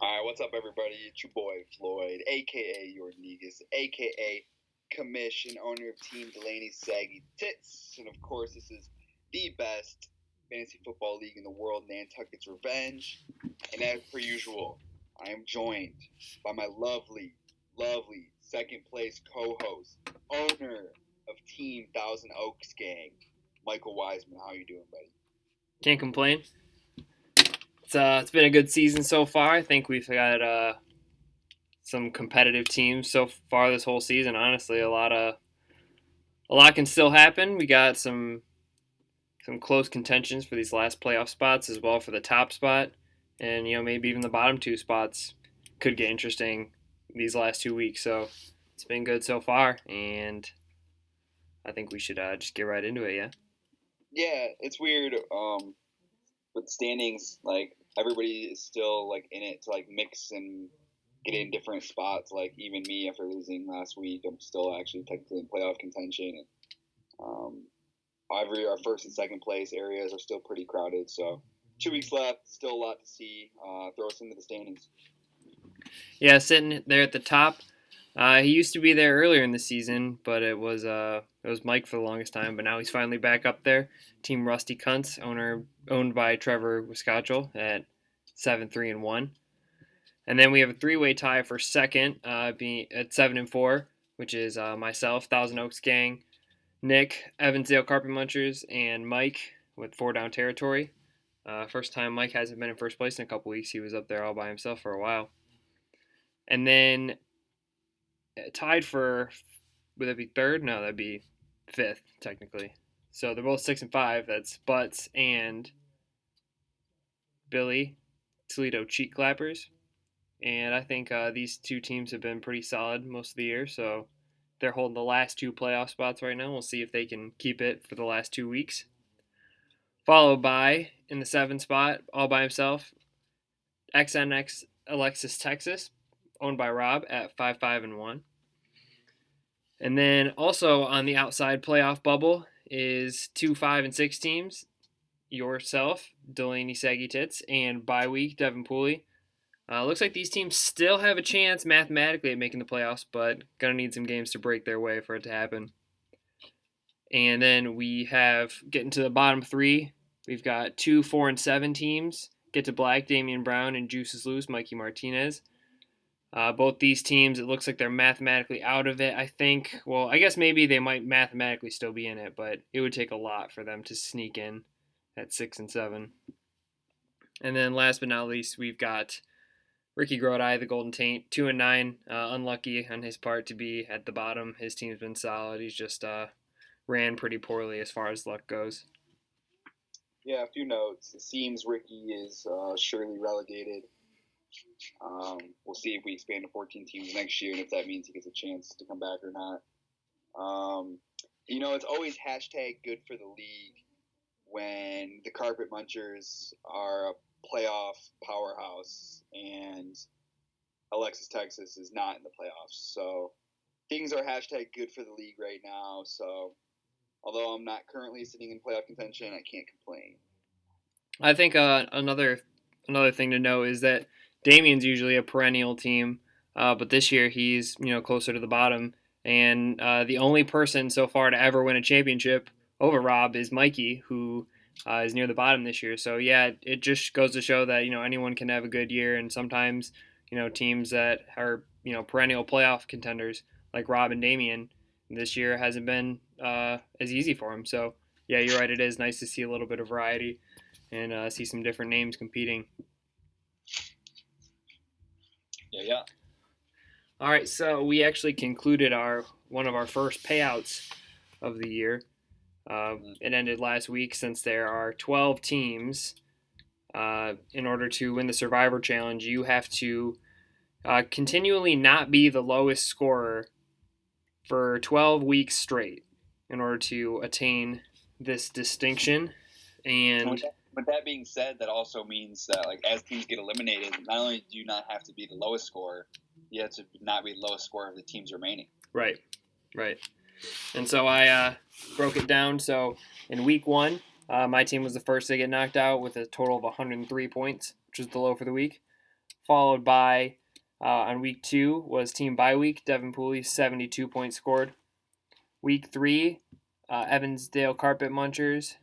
All right, what's up, everybody? It's your boy Floyd, aka Your Negus, aka Commission, owner of Team Delaney Saggy Tits, and of course, this is the best fantasy football league in the world, Nantucketts Revenge. And as per usual, I am joined by my lovely second place co-host, owner of Team Thousand Oaks Gang, Michael Wiseman. How you doing, buddy? Can't complain. It's been a good season so far. I think we've got some competitive teams so far this whole season. Honestly, a lot can still happen. We got some close contentions for these last playoff spots as well for the top spot, and maybe even the bottom two spots could get interesting these last 2 weeks. So it's been good so far, and I think we should just get right into it. Yeah. Yeah, it's weird. With standings, like everybody is still like in it to like mix and get in different spots. Like even me, after losing last week, I'm still actually technically in playoff contention. And our first and second place areas are still pretty crowded. So 2 weeks left, still a lot to see. Throw us into the standings. Yeah, sitting there at the top. He used to be there earlier in the season, but it was Mike for the longest time. But now he's finally back up there. Team Rusty Cunts, owned by Trevor Wiscotchel at 7-3-1, and then we have a three-way tie for second, being at 7-4, which is myself, Thousand Oaks Gang, Nick, Evansdale Carpet Munchers, and Mike with 4 down territory. First time Mike hasn't been in first place in a couple weeks. He was up there all by himself for a while. And then tied for, would that be third? No, that'd be fifth, technically. So they're both 6 and 5. That's Butts and Billy, Toledo Cheek Clappers. And I think these two teams have been pretty solid most of the year. So they're holding the last 2 playoff spots right now. We'll see if they can keep it for the last 2 weeks. Followed by, in the 7th spot, all by himself, XNX Alexis Texas, owned by Rob at 5-5-1. And then also on the outside playoff bubble is 2 5-6 teams. Yourself, Delaney Saggy Tits, and bye week, Devin Pooley. Looks like these teams still have a chance mathematically at making the playoffs, but gonna need some games to break their way for it to happen. And then we have, getting to the bottom 3, we've got 2 4-7 teams. Get to Black, Damian Brown, and Juices Loose, Mikey Martinez. Both these teams, it looks like they're mathematically out of it, I think. Well, I guess maybe they might mathematically still be in it, but it would take a lot for them to sneak in at 6 and 7. And then last but not least, we've got Ricky Grodi, the Golden Taint, 2 and 9. Unlucky on his part to be at the bottom. His team's been solid. He's just ran pretty poorly as far as luck goes. Yeah, a few notes. It seems Ricky is surely relegated. We'll see if we expand to 14 teams next year and if that means he gets a chance to come back or not. It's always hashtag good for the league when the Carpet Munchers are a playoff powerhouse and Alexis Texas is not in the playoffs. So things are hashtag good for the league right now. So although I'm not currently sitting in playoff contention, I can't complain. I think another thing to know is that Damien's usually a perennial team, but this year he's closer to the bottom. And the only person so far to ever win a championship over Rob is Mikey, who is near the bottom this year. So yeah, it just goes to show that anyone can have a good year, and sometimes teams that are perennial playoff contenders like Rob and Damien this year hasn't been as easy for them. So yeah, you're right. It is nice to see a little bit of variety and see some different names competing. Yeah. All right, so we actually concluded one of our first payouts of the year. It ended last week since there are 12 teams. In order to win the Survivor Challenge, you have to continually not be the lowest scorer for 12 weeks straight in order to attain this distinction. And with that being said, that also means that as teams get eliminated, not only do you not have to be the lowest scorer, you have to not be the lowest scorer of the teams remaining. Right. And so I broke it down. So in week 1, my team was the first to get knocked out with a total of 103 points, which was the low for the week. followed by on week 2 was team bye week. Devin Pooley, 72 points scored. Week 3, Evansdale Carpet Munchers,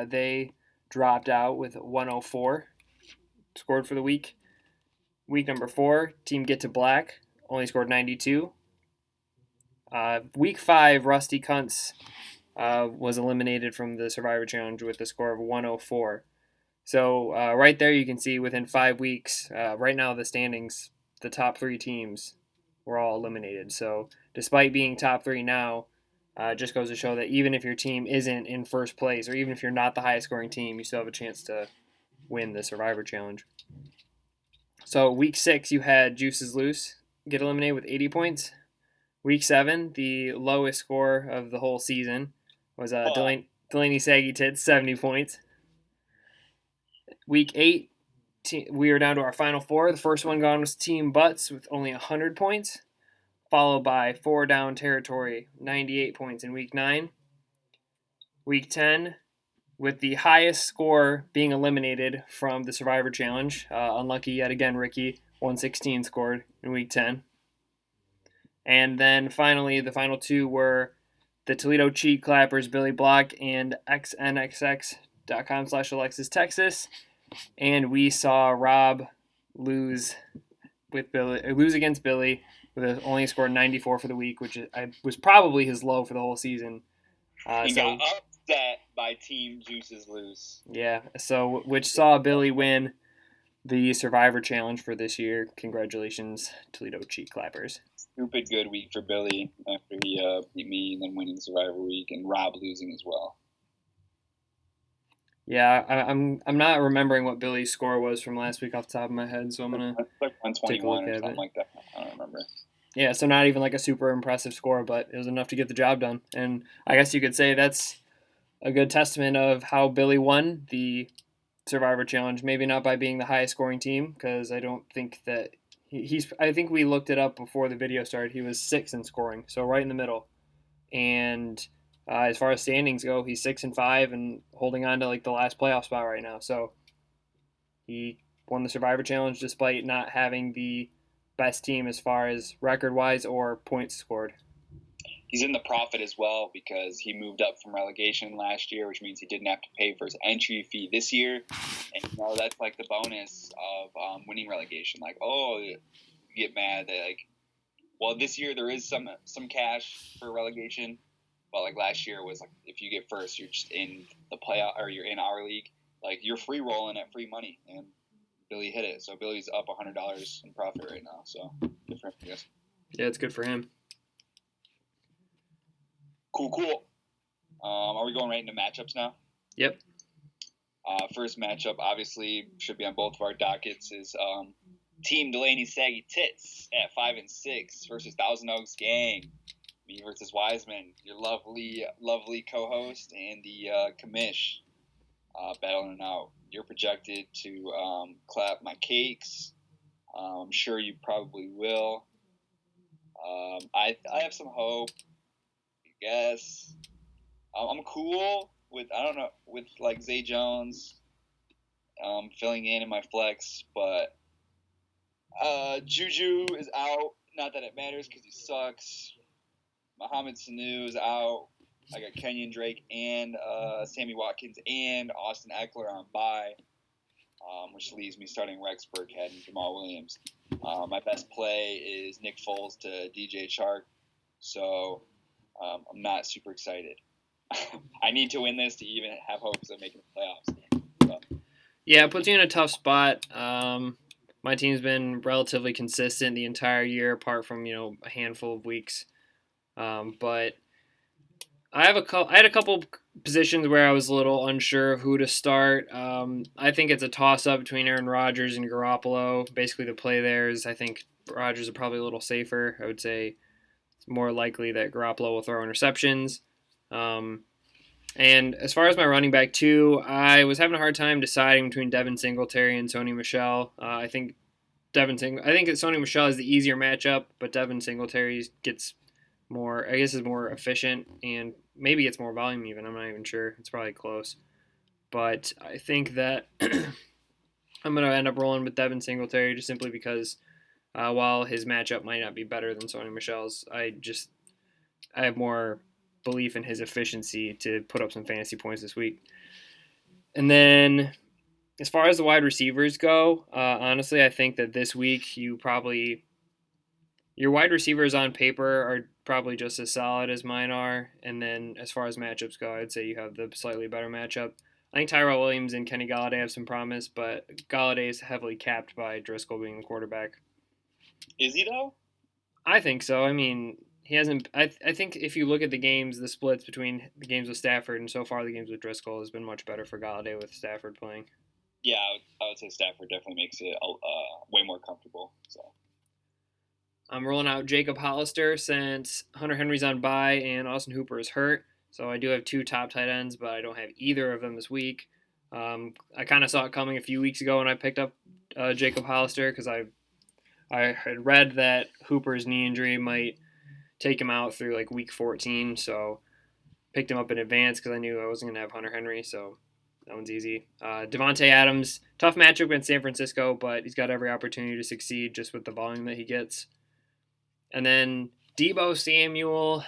they dropped out with 104 scored for the week. Week number 4, Team Get to Black only scored 92. Week 5, Rusty Cunts was eliminated from the Survivor Challenge with a score of 104. So right there you can see within 5 weeks, right now the standings, the top 3 teams were all eliminated. So despite being top 3 now, just goes to show that even if your team isn't in first place, or even if you're not the highest scoring team, you still have a chance to win the Survivor Challenge. So week 6, you had Juices Loose get eliminated with 80 points. Week 7, the lowest score of the whole season was Delaney Saggy Tits, 70 points. Week 8, we are down to our final 4. The first one gone was Team Butts with only 100 points, followed by 4 Down Territory, 98 points in Week 9. Week 10, with the highest score being eliminated from the Survivor Challenge, unlucky yet again, Ricky, 116 scored in Week 10. And then finally, the final 2 were the Toledo Cheat Clappers, Billy Block, and xnxx.com/Alexis Texas. And we saw Rob lose against Billy with only scored 94 for the week, which was probably his low for the whole season. He got upset by Team Juices Loose. Yeah, so which saw Billy win the Survivor Challenge for this year. Congratulations, Toledo Cheat Clappers. Stupid good week for Billy after he beat me and then winning Survivor Week, and Rob losing as well. Yeah, I'm not remembering what Billy's score was from last week off the top of my head, so I'm gonna like 121 or something it. like that. I don't remember. Yeah, so not even like a super impressive score, but it was enough to get the job done. And I guess you could say that's a good testament of how Billy won the Survivor Challenge. Maybe not by being the highest scoring team, because I don't think that he's. I think we looked it up before the video started. He was 6th in scoring, so right in the middle. And as far as standings go, he's 6-5 and holding on to like the last playoff spot right now. So he won the Survivor Challenge despite not having the best team as far as record-wise or points scored. He's in the profit as well because he moved up from relegation last year, which means he didn't have to pay for his entry fee this year. And that's like the bonus of winning relegation. Like, you get mad that this year there is some cash for relegation, but like last year was like if you get first, you're just in the playoff or you're in our league. Like you're free rolling at free money, and Billy hit it. So Billy's up $100 in profit right now. So good for him, I guess. Yeah, it's good for him. Cool. Are we going right into matchups now? Yep. First matchup, obviously, should be on both of our dockets, is Team Delaney Saggy Tits at 5-6 versus Thousand Oaks Gang. Me versus Wiseman, your lovely co-host, and the commish battling it out. You're projected to clap my cakes. I'm sure you probably will. I have some hope. Guess I'm cool with like Zay Jones filling in my flex, but Juju is out. Not that it matters because he sucks. Mohamed Sanu is out. I got Kenyon Drake and Sammy Watkins and Austin Eckler on bye, which leaves me starting Rex Burkhead and Jamal Williams. My best play is Nick Foles to DJ Chark, so I'm not super excited. I need to win this to even have hopes of making the playoffs. So. Yeah, it puts you in a tough spot. My team's been relatively consistent the entire year, apart from a handful of weeks. But I had a couple positions where I was a little unsure of who to start. I think it's a toss-up between Aaron Rodgers and Garoppolo. Basically, the play there is I think Rodgers is probably a little safer. I would say it's more likely that Garoppolo will throw interceptions. And as far as my running back too, I was having a hard time deciding between Devin Singletary and Sony Michel. I think Sony Michel is the easier matchup, but Devin Singletary gets more, I guess, is more efficient and maybe gets more volume even. I'm not even sure. It's probably close. But I think that I'm going to end up rolling with Devin Singletary just simply because while his matchup might not be better than Sony Michel's, I have more belief in his efficiency to put up some fantasy points this week. And then as far as the wide receivers go, honestly, I think that this week your wide receivers on paper are probably just as solid as mine are. And then as far as matchups go, I'd say you have the slightly better matchup. I think Tyrell Williams and Kenny Galladay have some promise, but Galladay is heavily capped by Driscoll being the quarterback. Is he though? I think so. I mean, he hasn't. I think if you look at the games, the splits between the games with Stafford and so far the games with Driscoll has been much better for Galladay with Stafford playing. Yeah, I would say Stafford definitely makes it way more comfortable. So I'm rolling out Jacob Hollister since Hunter Henry's on bye and Austin Hooper is hurt. So I do have two top tight ends, but I don't have either of them this week. I kind of saw it coming a few weeks ago when I picked up Jacob Hollister because I had read that Hooper's knee injury might take him out through like week 14, so picked him up in advance because I knew I wasn't going to have Hunter Henry, so that one's easy. Devontae Adams, tough matchup in San Francisco, but he's got every opportunity to succeed just with the volume that he gets. And then Deebo Samuel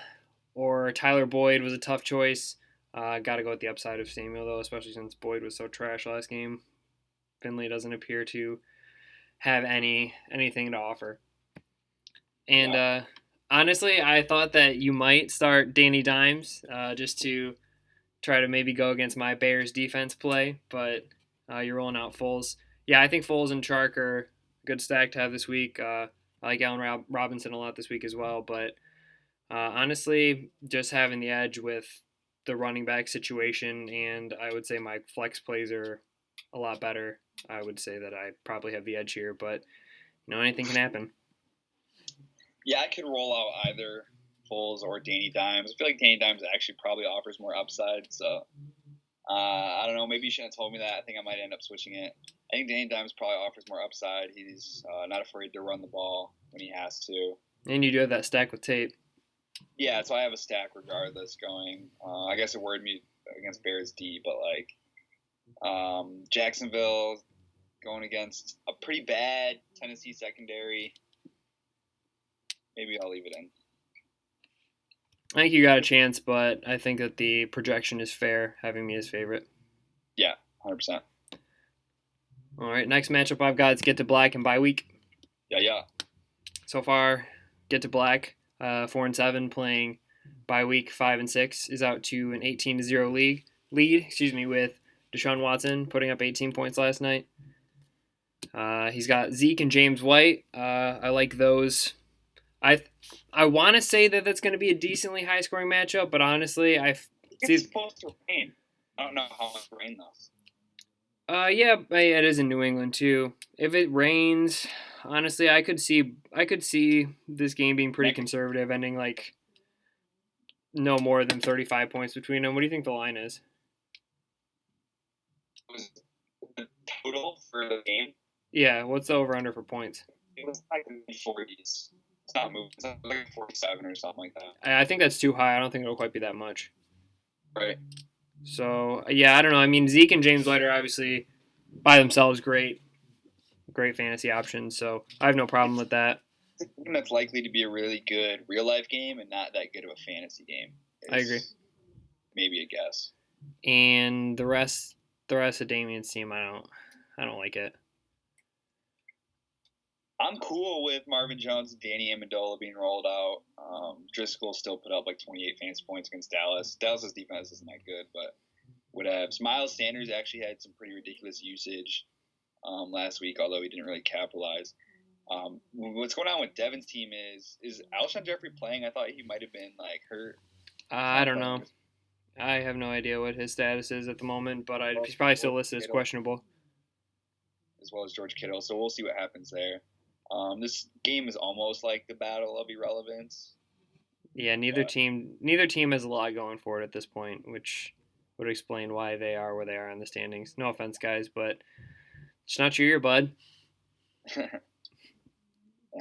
or Tyler Boyd was a tough choice. Got to go with the upside of Samuel, though, especially since Boyd was so trash last game. Finley doesn't appear to have anything to offer. And honestly, I thought that you might start Danny Dimes just to try to maybe go against my Bears defense play, but you're rolling out Foles. Yeah, I think Foles and Chark are a good stack to have this week. I like Allen Robinson a lot this week as well, but honestly, just having the edge with the running back situation, and I would say my flex plays are a lot better. I would say that I probably have the edge here, but anything can happen. Yeah, I could roll out either Foles or Danny Dimes. I feel like Danny Dimes actually probably offers more upside, so I don't know. Maybe you shouldn't have told me that. I think I might end up switching it. I think Danny Dimes probably offers more upside. He's not afraid to run the ball when he has to. And you do have that stack with Tate. Yeah, so I have a stack regardless going. I guess it worried me against Bears D, but Jacksonville going against a pretty bad Tennessee secondary. Maybe I'll leave it in. I think you got a chance, but I think that the projection is fair, having me as favorite. Yeah, 100%. All right, next matchup I've got is Get to Black and bye week. Yeah. So far, Get to Black, 4-7, playing bye week 5-6, is out to an 18-0 lead. With Deshaun Watson putting up 18 points last night. He's got Zeke and James White. I like those. I want to say that that's going to be a decently high-scoring matchup, but honestly, it's supposed to rain. I don't know how much rain though. Yeah, it is in New England too. If it rains, honestly, I could see this game being pretty conservative, ending like no more than 35 points between them. What do you think the line is? Was the total for the game? Yeah, what's the over-under for points? It was like in the 40s. It's not moving. It's like 47 or something like that. I think that's too high. I don't think it'll quite be that much. Right. So, yeah, I don't know. I mean, Zeke and James White are obviously by themselves great fantasy options, so I have no problem with that. It's a game that's likely to be a really good real-life game and not that good of a fantasy game. I agree. Maybe a guess. And the rest of Damien's team, I don't like it. I'm cool with Marvin Jones and Danny Amendola being rolled out. Driscoll still put up like 28 fantasy points against Dallas. Dallas's defense isn't that good, but whatever. Miles Sanders actually had some pretty ridiculous usage last week, although he didn't really capitalize. What's going on with Devin's team is Alshon Jeffrey playing? I thought he might have been hurt. I don't know. I have no idea what his status is at the moment, but he's probably still listed as questionable. As well as George Kittle, so we'll see what happens there. This game is almost like the battle of irrelevance. Yeah, neither team has a lot going for it at this point, which would explain why they are where they are in the standings. No offense, guys, but it's not your year, bud. That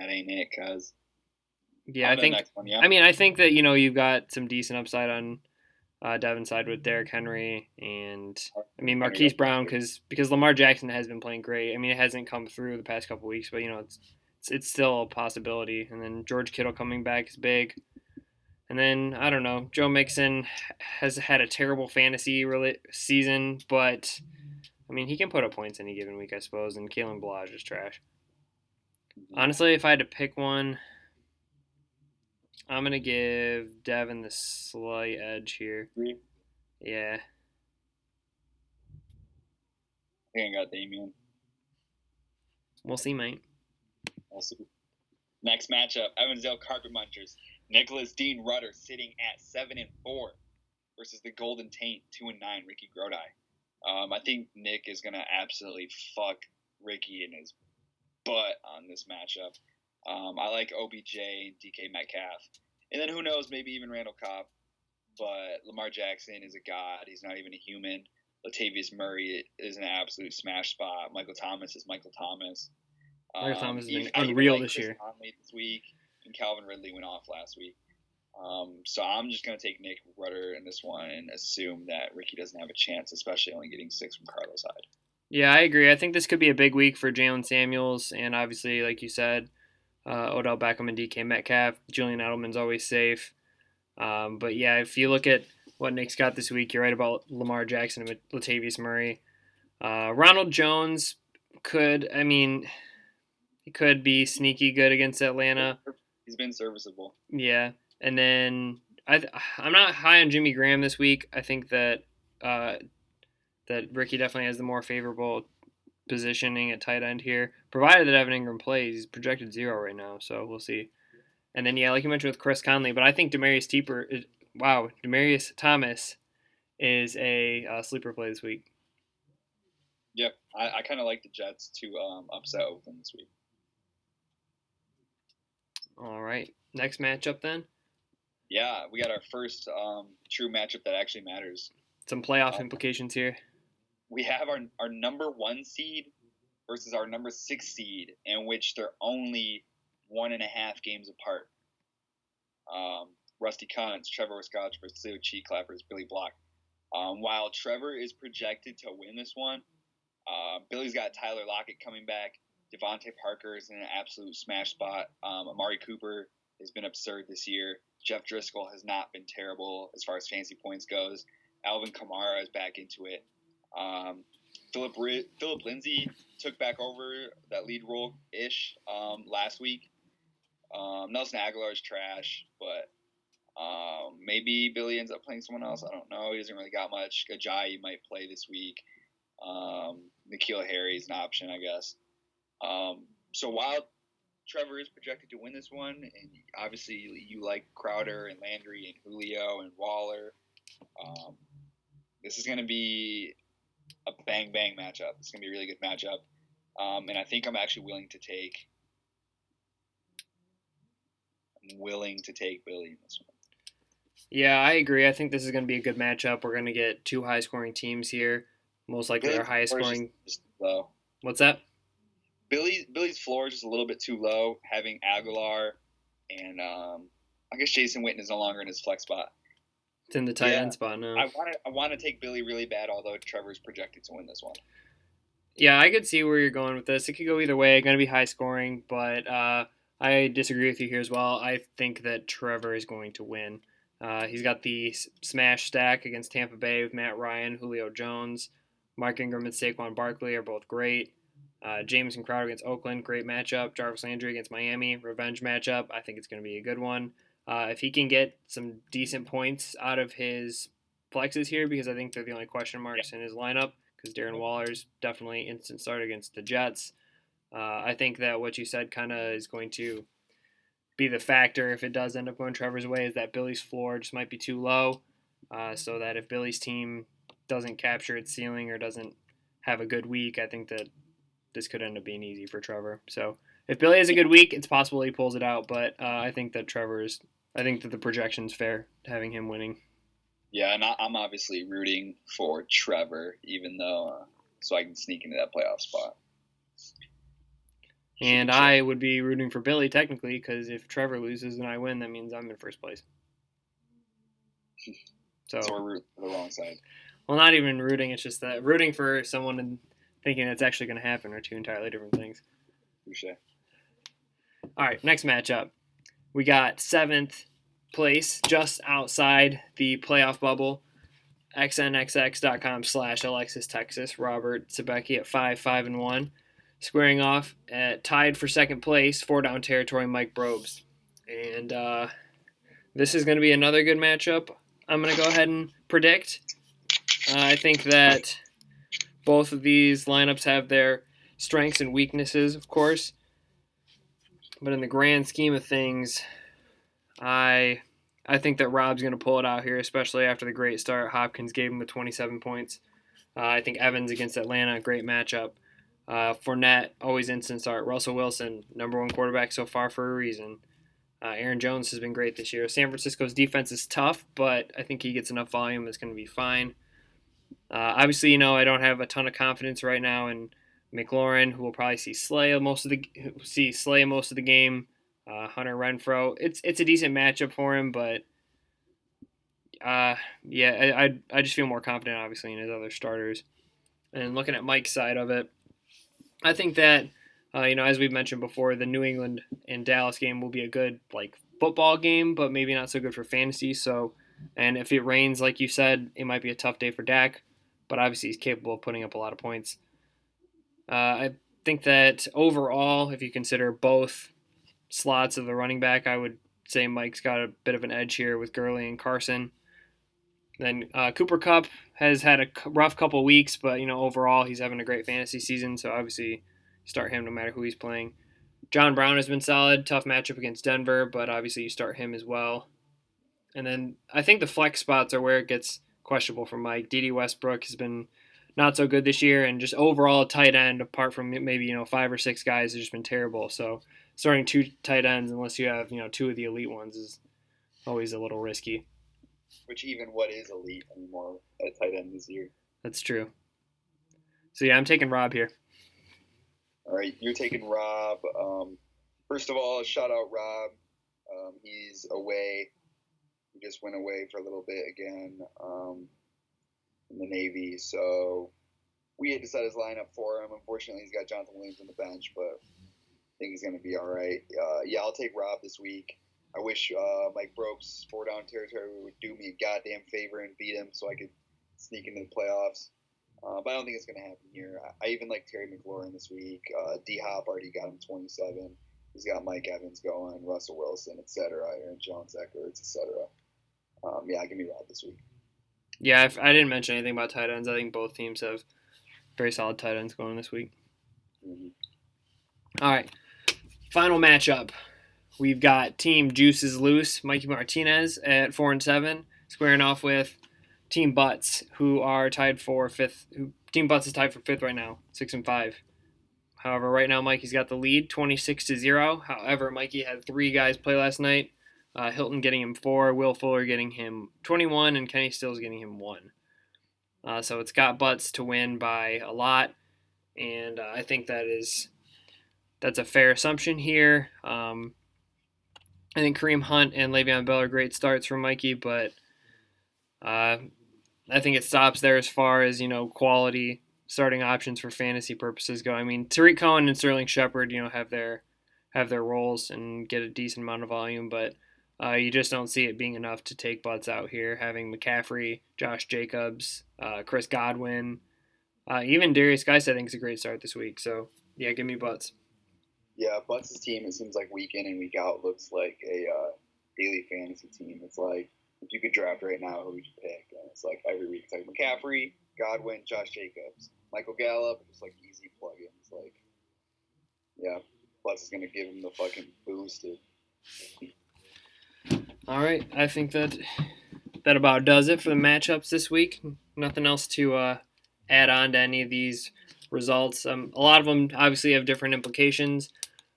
ain't it, cuz. Yeah, I think. One, yeah. I mean, I think that you've got some decent upside on Devin's side with Derrick Henry, and I mean, Marquise Brown, because Lamar Jackson has been playing great. I mean, it hasn't come through the past couple weeks, but it's still a possibility. And then George Kittle coming back is big. And then I don't know, Joe Mixon has had a terrible fantasy season, but I mean, he can put up points any given week, I suppose. And Kalen Ballage is trash. Honestly, if I had to pick one, I'm gonna give Devin the slight edge here. Yeah. I think I got Damian. We'll see, mate. We'll see. Next matchup, Evansville Carpet Munchers. Nicholas Dean Rudder sitting at 7-4 versus the Golden Taint 2-9 Ricky Grodi. I think Nick is gonna absolutely fuck Ricky in his butt on this matchup. I like OBJ and DK Metcalf, and then who knows, maybe even Randall Cobb. But Lamar Jackson is a god. He's not even a human. Latavius Murray is an absolute smash spot. Michael Thomas is Michael Thomas. Michael Thomas has been unreal this year. Conley this week, and Calvin Ridley went off last week. So I'm just going to take Nick Rudder in this one and assume that Ricky doesn't have a chance, especially only getting 6 from Carlos Hyde. Yeah, I agree. I think this could be a big week for Jalen Samuels, and obviously, like you said, Odell Beckham and DK Metcalf. Julian Edelman's always safe. But yeah, if you look at what Nick's got this week, you're right about Lamar Jackson and Latavius Murray. Ronald Jones he could be sneaky good against Atlanta. He's been serviceable. Yeah, and then I'm not high on Jimmy Graham this week. I think that that Ricky definitely has the more favorable positioning at tight end here, provided that Evan Ingram plays. He's projected 0 right now, so we'll see. And then, yeah, like you mentioned with Chris Conley, but I think Demarius Thomas is a sleeper play this week. Yep, I kind of like the Jets to upset Oakland this week. All right, next matchup then? Yeah, we got our first true matchup that actually matters. Some playoff implications here. We have our number 1 seed versus our number 6 seed, in which they're only 1.5 games apart. Rusty Connors, Trevor Scotch versus Leo Cheat Clappers, Billy Block. While Trevor is projected to win this one, Billy's got Tyler Lockett coming back. Devontae Parker is in an absolute smash spot. Amari Cooper has been absurd this year. Jeff Driscoll has not been terrible as far as fantasy points goes. Alvin Kamara is back into it. Philip Lindsay took back over that lead role-ish last week. Nelson Aguilar is trash, but maybe Billy ends up playing someone else. I don't know. He doesn't really got much. Ajayi might play this week. N'Keal Harry is an option, I guess. So while Trevor is projected to win this one, and obviously you like Crowder and Landry and Julio and Waller, this is going to be a bang-bang matchup. It's going to be a really good matchup. And I think I'm actually willing to take Billy in this one. Yeah, I agree. I think this is going to be a good matchup. We're going to get 2 high-scoring teams here. Most likely our highest scoring. Just low. What's that? Billy's floor is just a little bit too low, having Aguilar and I guess Jason Witten is no longer in his flex spot. It's in the tight end spot now. I want to take Billy really bad, although Trevor's projected to win this one. Yeah, I could see where you're going with this. It could go either way. Going to be high scoring, but I disagree with you here as well. I think that Trevor is going to win. He's got the smash stack against Tampa Bay with Matt Ryan, Julio Jones, Mark Ingram, and Saquon Barkley are both great. Jameson Crowder against Oakland, great matchup. Jarvis Landry against Miami, revenge matchup. I think it's going to be a good one. If he can get some decent points out of his flexes here, because I think they're the only question marks in his lineup, because Darren Waller's definitely instant start against the Jets. I think that what you said kind of is going to be the factor if it does end up going Trevor's way, is that Billy's floor just might be too low, so that if Billy's team doesn't capture its ceiling or doesn't have a good week, I think that this could end up being easy for Trevor. So if Billy has a good week, it's possible he pulls it out, but I think that the projection's fair, having him winning. Yeah, and I'm obviously rooting for Trevor, even though so I can sneak into that playoff spot. And I would be rooting for Billy, technically, because if Trevor loses and I win, that means I'm in first place. So we're rooting for the wrong side. Well, not even rooting. It's just that rooting for someone and thinking it's actually going to happen are two entirely different things. Touche. All right, next matchup. We got 7th place, just outside the playoff bubble. xnxx.com/Alexis Texas. Robert Zabecki at 5-5-1. Squaring off at tied for 2nd place, 4-down territory, Mike Brobes. And this is going to be another good matchup. I'm going to go ahead and predict. I think that both of these lineups have their strengths and weaknesses, of course. But in the grand scheme of things, I think that Rob's going to pull it out here, especially after the great start. Hopkins gave him the 27 points. I think Evans against Atlanta, great matchup. Fournette, always instant start. Russell Wilson, number 1 quarterback so far for a reason. Aaron Jones has been great this year. San Francisco's defense is tough, but I think he gets enough volume. It's going to be fine. Obviously, I don't have a ton of confidence right now in McLaurin, who will probably see Slay most of the game. Hunter Renfrow. It's a decent matchup for him, but I just feel more confident, obviously, in his other starters. And looking at Mike's side of it, I think that as we've mentioned before, the New England and Dallas game will be a good football game, but maybe not so good for fantasy. So, and if it rains, like you said, it might be a tough day for Dak, but obviously he's capable of putting up a lot of points. I think that overall, if you consider both slots of the running back, I would say Mike's got a bit of an edge here with Gurley and Carson. Then Cooper Kupp has had a rough couple weeks, but overall he's having a great fantasy season, so obviously start him no matter who he's playing. John Brown has been solid, tough matchup against Denver, but obviously you start him as well. And then I think the flex spots are where it gets questionable for Mike. Dede Westbrook has been not so good this year, and just overall tight end, apart from maybe 5 or 6 guys, has just been terrible. So starting 2 tight ends, unless you have 2 of the elite ones, is always a little risky. Which even what is elite anymore at tight end this year? That's true. So yeah, I'm taking Rob here. All right, you're taking Rob. First of all, shout out Rob. He's away. He just went away for a little bit again in the Navy, so we had to set his lineup for him. Unfortunately, he's got Jonathan Williams on the bench, but I think he's going to be all right. I'll take Rob this week. I wish Mike Brobes' 4-down territory would do me a goddamn favor and beat him so I could sneak into the playoffs. But I don't think it's going to happen here. I even like Terry McLaurin this week. D-Hop already got him 27. He's got Mike Evans going, Russell Wilson, etc., Aaron Jones, Ecklerts, etc. Give me Rob this week. Yeah, I didn't mention anything about tight ends. I think both teams have very solid tight ends going this week. Mm-hmm. All right, final matchup. We've got Team Juices Loose, Mikey Martinez at 4-7, squaring off with Team Butts, who are tied for 5th. Team Butts is tied for 5th right now, 6-5. However, right now Mikey's got the lead, 26-0. However, Mikey had 3 guys play last night. Hilton getting him 4, Will Fuller getting him 21, and Kenny Stills getting him 1. So it's got Butts to win by a lot, and I think that's a fair assumption here. I think Kareem Hunt and Le'Veon Bell are great starts for Mikey, but I think it stops there as far as quality starting options for fantasy purposes go. I mean, Tariq Cohen and Sterling Shepard, have their roles and get a decent amount of volume, but you just don't see it being enough to take Butts out here. Having McCaffrey, Josh Jacobs, Chris Godwin, even Darius Geis, I think is a great start this week. So yeah, give me Butts. Yeah, Butts' team, it seems like week in and week out looks like a daily fantasy team. It's like, if you could draft right now, who would you pick? And it's like every week. It's like McCaffrey, Godwin, Josh Jacobs, Michael Gallup, just like easy plug-ins. Like, yeah, Butts is going to give him the fucking boost. All right, I think that about does it for the matchups this week. Nothing else to add on to any of these results. A lot of them obviously have different implications,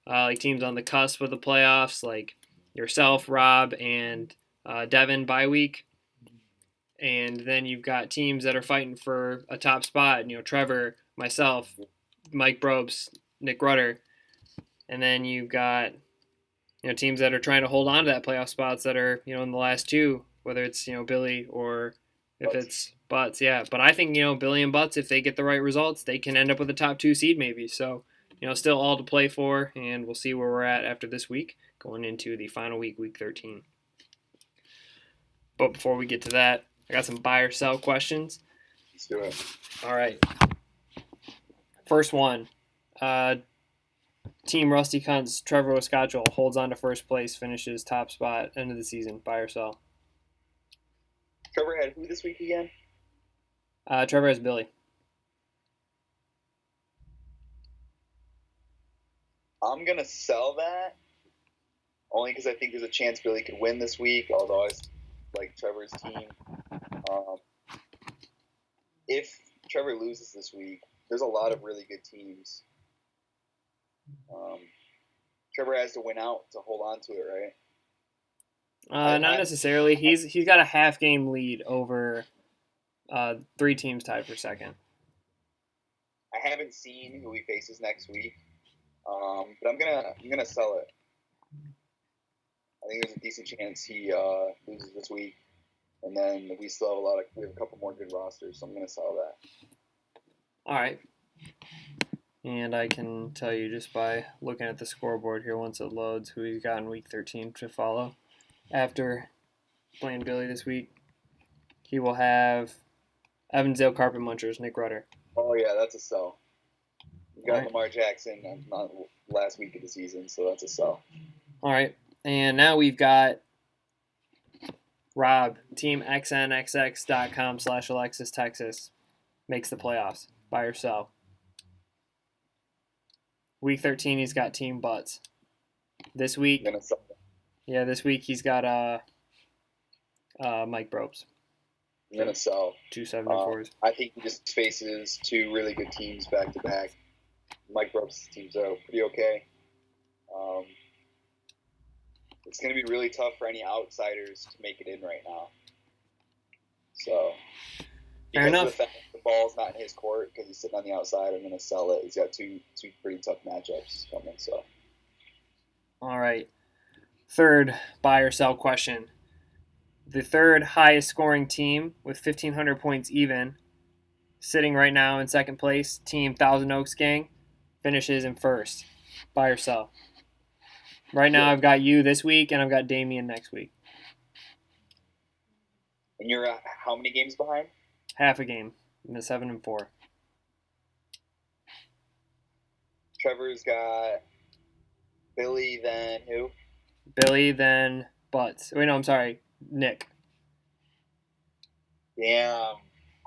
like teams on the cusp of the playoffs, like yourself, Rob, and Devin bye week. And then you've got teams that are fighting for a top spot, Trevor, myself, Mike Brobes, Nick Rudder. And then you've got teams that are trying to hold on to that playoff spots that are in the last 2, whether it's Billy or If Butts. it's Butts, yeah. But I think, Billy and Butts, if they get the right results, they can end up with a top 2 seed maybe. So, still all to play for, and we'll see where we're at after this week, going into the final week, week 13. But before we get to that, I got some buy or sell questions. Let's do it. All right. First one. Team Rusty Cunt's Trevor Wiscotchel holds on to first place, finishes top spot, end of the season. Buy or sell? Trevor had who this week again? Trevor has Billy. I'm going to sell that only because I think there's a chance Billy could win this week, although I like Trevor's team. If Trevor loses this week, there's a lot of really good teams. Trevor has to win out to hold on to it, right? Not necessarily. He's got a half game lead over 3 teams tied for second. I haven't seen who he faces next week, but I'm gonna sell it. I think there's a decent chance he loses this week, and then we still have a couple more good rosters, so I'm gonna sell that. All right. And I can tell you just by looking at the scoreboard here once it loads who he's got in week 13 to follow. After playing Billy this week, he will have Evansdale Carpet Munchers, Nick Rudder. Oh yeah, that's a sell. You got All right. Lamar Jackson not last week of the season, so that's a sell. All right. And now we've got Rob, Team XNXX.com/Alexis Texas makes the playoffs. Buy or sell? Week 13, he's got Team Butts. This week, I'm gonna sell it. yeah, this week he's got Mike Brobes. I'm gonna sell. 274s. I think he just faces 2 really good teams back to back. Mike Brooks' teams are pretty okay. It's going to be really tough for any outsiders to make it in right now. So, Fair because enough. of the fact that the ball's not in his court because he's sitting on the outside, I'm going to sell it. He's got two pretty tough matchups coming. So, All right. Third buy or sell question. The third highest scoring team with 1,500 points even, sitting right now in second place, Team Thousand Oaks Gang, finishes in first. Buy or sell? Right now, I've got you this week, and I've got Damien next week. and you're how many games behind? Half a game in the 7-4. Trevor's got Billy, then who? Billy, then Butts. Wait, no, I'm sorry, Nick. Damn.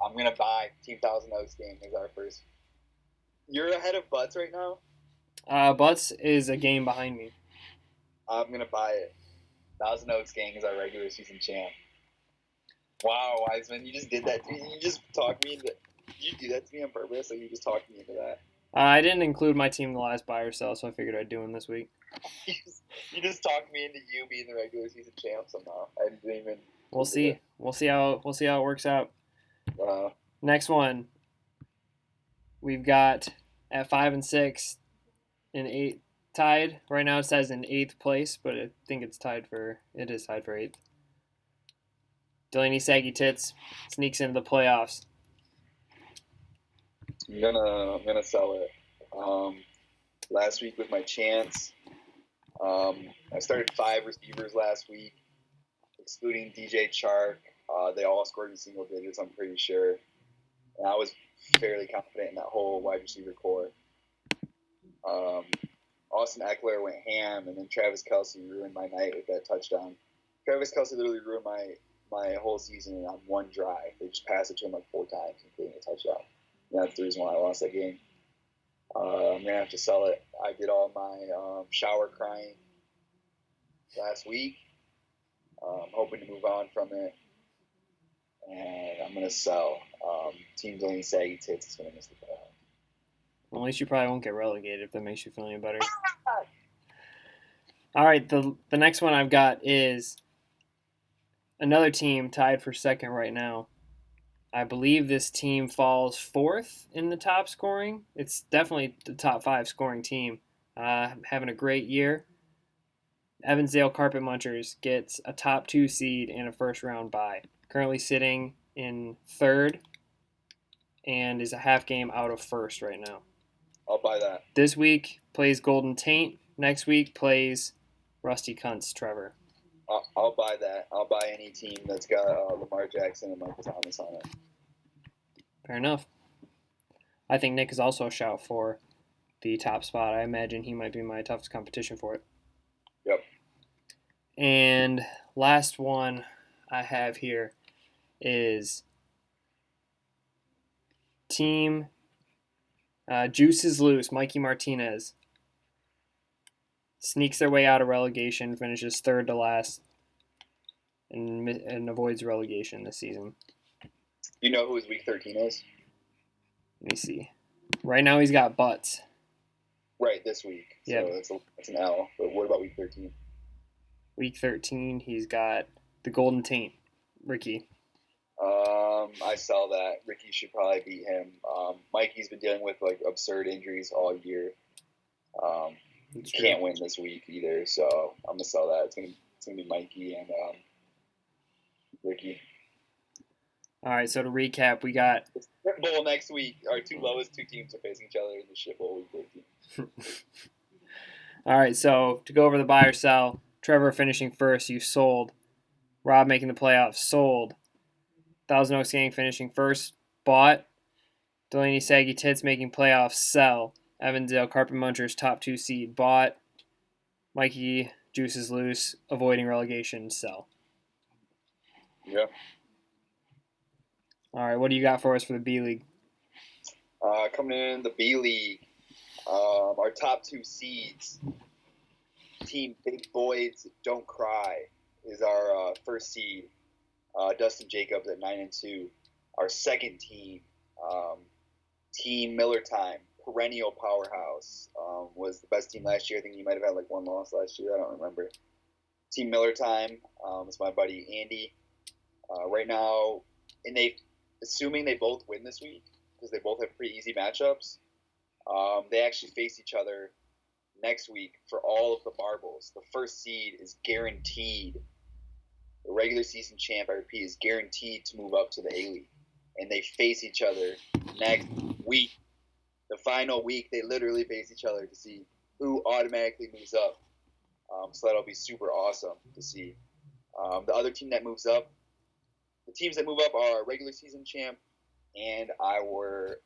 I'm going to buy Team Thousand Oaks game as our first. You're ahead of Butts right now? Butts is a game behind me. I'm going to buy it. Thousand Oaks gang is our regular season champ. Wow, Wiseman, you just did that to me. You just talked me into. Did you do that to me on purpose, or you just talked me into that? I didn't include my team in the last buy or sell, so I figured I'd do one this week. You just talked me into you being the regular season champ somehow. I didn't even. We'll see. We'll see how it works out. Next one. We've got at 5 and 6 in 8 tied. Right now it says in 8th place, but I think it is tied for 8th. Delaney Saggy Tits sneaks into the playoffs. I'm gonna sell it. Last week was my chance. I started 5 receivers last week, excluding DJ Chark. They all scored in single digits, I'm pretty sure. And I was fairly confident in that whole wide receiver core. Austin Eckler went ham, and then Travis Kelce ruined my night with that touchdown. Travis Kelce literally ruined my whole season on one drive. They just passed it to him like 4 times, including a touchdown. And that's the reason why I lost that game. I'm going to have to sell it. I did all my shower crying last week. Hoping to move on from it. And I'm going to sell. Team Delaney Saggy Tits is going to miss the playoffs. Well, at least you probably won't get relegated if that makes you feel any better. All right, the next one I've got is another team tied for second right now. I believe this team falls 4th in the top scoring. It's definitely the top 5 scoring team. Having a great year. Evansdale Carpet Munchers gets a top 2 seed and a first round bye. Currently sitting in third and is a half game out of first right now. I'll buy that. This week plays Golden Taint. Next week plays Rusty Cunts, Trevor. I'll buy that. I'll buy any team that's got Lamar Jackson and Michael Thomas on it. Fair enough. I think Nick is also a shout for the top spot. I imagine he might be my toughest competition for it. Yep. And last one I have here is team Juices Loose, Mikey Martinez. Sneaks their way out of relegation, finishes third to last, and avoids relegation this season. You know who his week 13 is? Let me see. Right now he's got Butts. Right, this week. Yep. So that's an L. But what about week 13? Week 13, he's got the Golden Taint, Ricky. I sell that. Ricky should probably beat him. Mikey's been dealing with like absurd injuries all year. Can't win this week either, so I'm gonna sell that. It's gonna be Mikey and Ricky. All right, so to recap, we got The Shit Bowl next week. Our two lowest two teams are facing each other in the Shit Bowl week 13. All right, so to go over the buy or sell, Trevor finishing first, you sold. Rob making the playoffs, sold. Thousand Oaks Gang finishing first, bought. Delaney Saggy Tits making playoffs, sell. Evansdale Carpet Munchers top 2 seed, bought. Mikey Juices Loose avoiding relegation, sell. Yeah. All right, what do you got for us for the B League? Coming in the B League, our top 2 seeds. Team Big Boys Don't Cry is our first seed. Dustin Jacobs at 9-2. Our second team, Team Miller Time, perennial powerhouse, was the best team last year. I think he might have had like one loss last year. I don't remember. Team Miller Time is my buddy Andy. Right now, and assuming they both win this week because they both have pretty easy matchups. They actually face each other next week for all of the marbles. The first seed is guaranteed. The regular season champ, I repeat, is guaranteed to move up to the A-League. And they face each other next week. The final week, they literally face each other to see who automatically moves up. So that'll be super awesome to see. The other team that moves up, the teams that move up are our regular season champ and our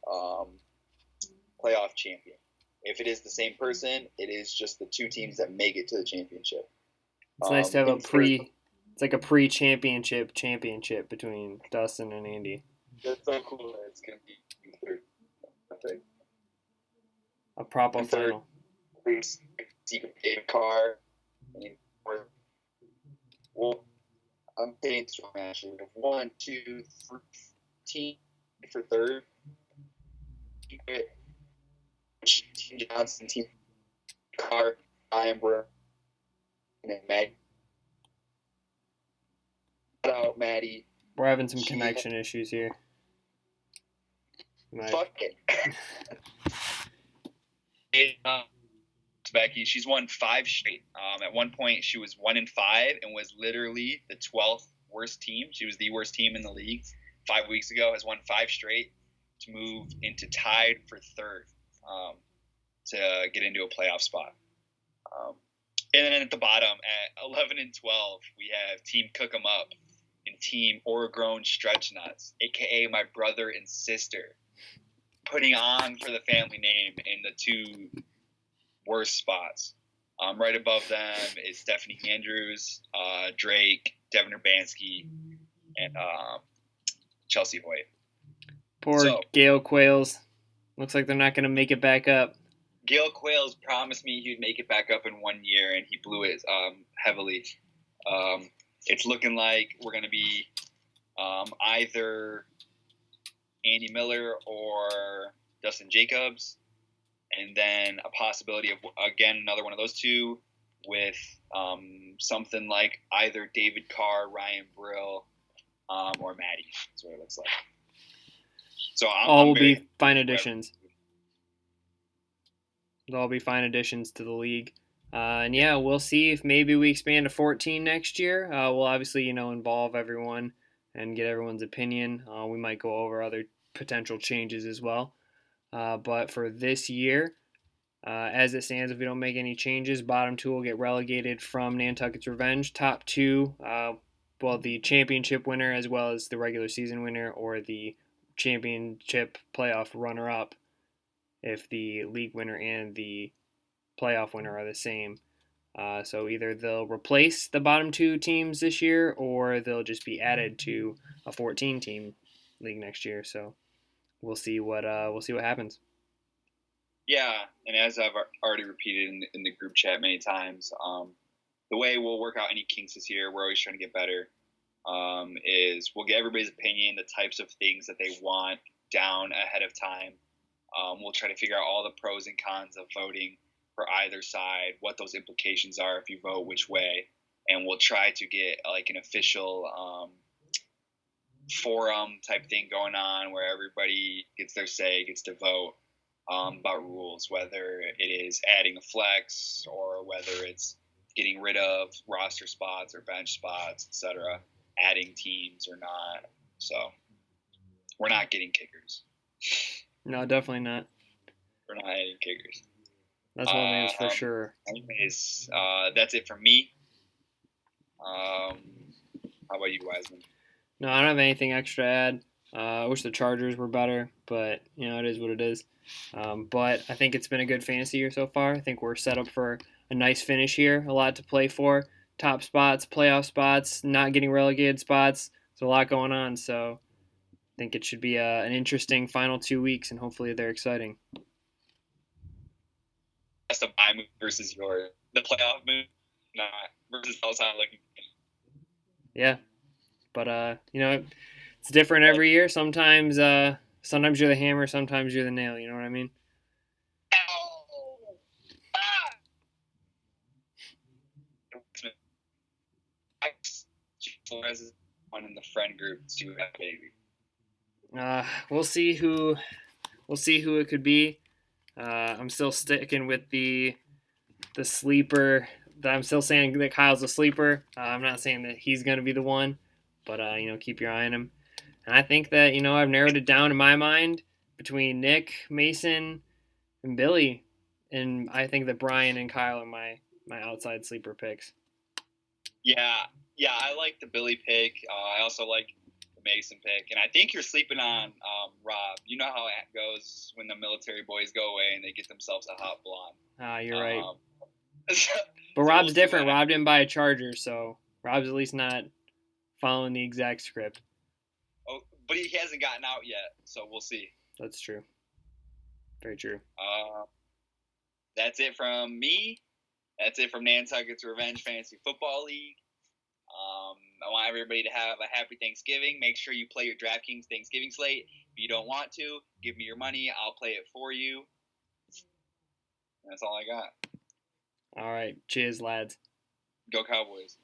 playoff champion. If it is the same person, it is just the 2 teams that make it to the championship. It's nice to have it's like a pre-championship championship between Dustin and Andy. That's so cool that it's going to be third. I think. A proper And third, final. Secret David Carr. Well, I'm saying strong actually. 1, 2, 3 team for third. Secret, Team Johnson, Team Carr, Amber, and then Maddie. Shout out Maddie. We're having some connection issues here. Fuck it. Becky, she's won 5 straight. At one point, she was 1-5 and was literally the 12th worst team. She was the worst team in the league 5 weeks ago. Has won 5 straight to move into tied for third to get into a playoff spot. And then at the bottom, at 11-12, we have Team Cook 'em Up and Team Overgrown Stretch Nuts, aka my brother and sister, putting on for the family name in the 2 worst spots. Right above them is Stephanie Andrews, Drake, Devin Urbanski, and Chelsea Hoyt. Poor Gale Quails. Looks like they're not going to make it back up. Gale Quails promised me he'd make it back up in 1 year, and he blew it heavily. It's looking like we're going to be either Andy Miller or Dustin Jacobs, and then a possibility of, again, another one of those 2 with something like either David Carr, Ryan Brill, or Maddie. That's what it looks like. So all will be fine additions. They'll all be fine additions to the league. And yeah, we'll see if maybe we expand to 14 next year. We'll obviously, involve everyone and get everyone's opinion. We might go over other potential changes as well. But for this year, as it stands, if we don't make any changes, bottom two will get relegated from Nantucket's Revenge. Top two, the championship winner as well as the regular season winner or the championship playoff runner-up, if the league winner and the playoff winner are the same. So either they'll replace the bottom two teams this year, or they'll just be added to a 14-team league next year. So we'll see what happens. Yeah, and as I've already repeated in the group chat many times, the way we'll work out any kinks this year, we're always trying to get better, is we'll get everybody's opinion, the types of things that they want down ahead of time. We'll try to figure out all the pros and cons of voting for either side, what those implications are if you vote which way, and we'll try to get like an official forum type thing going on where everybody gets their say, gets to vote about rules, whether it is adding a flex or whether it's getting rid of roster spots or bench spots, etc., adding teams or not. So we're not getting kickers. No, definitely not. We're not adding kickers. That's one thing that's for sure. Anyways, that's it for me. How about you, Wiseman? No, I don't have anything extra to add. I wish the Chargers were better, but it is what it is. But I think it's been a good fantasy year so far. I think we're set up for a nice finish here. A lot to play for. Top spots, playoff spots, not getting relegated spots. There's a lot going on, so I think it should be an interesting final 2 weeks, and hopefully they're exciting. That's the bye move versus the playoff move, not versus outside looking. Yeah, but it's different every year. Sometimes you're the hammer, sometimes you're the nail. You know what I mean? One in the friend group to have baby. We'll see who it could be. I'm still sticking with the sleeper. I'm still saying that Kyle's a sleeper. I'm not saying that he's going to be the one, but keep your eye on him. And I think that I've narrowed it down in my mind between Nick, Mason, and Billy, and I think that Brian and Kyle are my outside sleeper picks. Yeah, I like the Billy pick. I also like the Mason pick, and I think you're sleeping on Rob. You know how it goes when the military boys go away and they get themselves a hot blonde. You're right. But Rob's different. Rob didn't buy a Charger, so Rob's at least not following the exact script. Oh, but he hasn't gotten out yet, so we'll see. That's true. Very true. That's it from me. That's it from Nantucket's Revenge Fantasy Football League. I want everybody to have a happy Thanksgiving. Make sure you play your DraftKings Thanksgiving slate. If you don't want to, give me your money. I'll play it for you. That's all I got. All right. Cheers, lads. Go Cowboys.